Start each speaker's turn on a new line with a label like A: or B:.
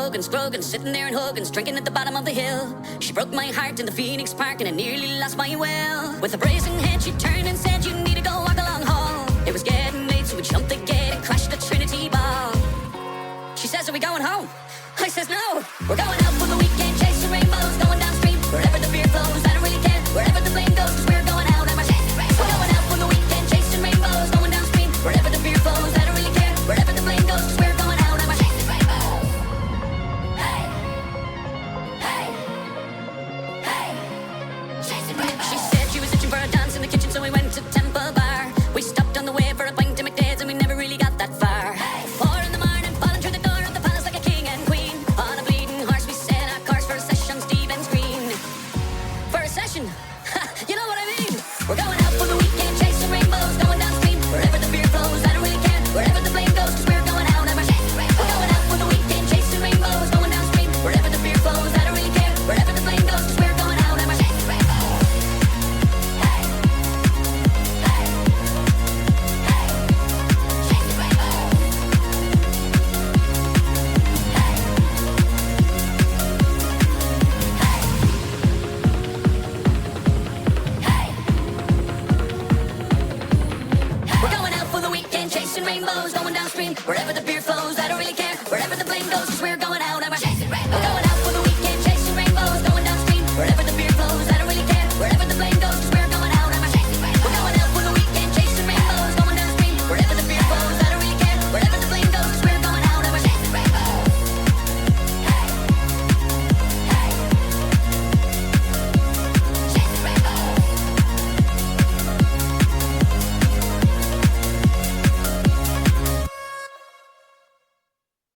A: Hogan's, Grogan's, sitting there in Hogan's, drinking at the bottom of the hill. She broke my heart in the Phoenix Park and I nearly lost my will. With a brazen head she turned and said, you need to go walk along hall. It was getting late so we jumped the gate and crashed the Trinity Ball. She says, are we going home? I says, no, we're going out for the weekend, chasing rainbows, going downstream, wherever the beer flows, I don't really care, wherever the flame goes, cause we're going out, we're going out for the weekend, chasing rainbows, going downstream, wherever the beer flows, I don't really care, wherever the flame goes, cause we're going out, chasing rainbows. Hey, hey, hey, chasing rainbows. She said she was itching for a dance in the kitchen, so we went to Temple Bar. We stopped on the way for a pint to McDade's and we never really got that far. 4 in the morning, falling through the door of the palace like a king and queen. On a bleeding horse, we set our course for a session, Stephen's Green. For a session, you know what I mean? We're going out for the weekend, chasing rainbows, going downstream, wherever the beer flows, I don't really care, wherever the flame goes, cause we're going out, we're going out for the weekend, chasing rainbows, going downstream, wherever the beer flows, I don't really care, wherever the flame goes, cause we're going out, chasing rainbows. Hey, hey, hey, chasing rainbows. We're going out for the weekend, chasing rainbows, going downstream, wherever the beer flows, I don't really care, wherever the flame goes, cause we're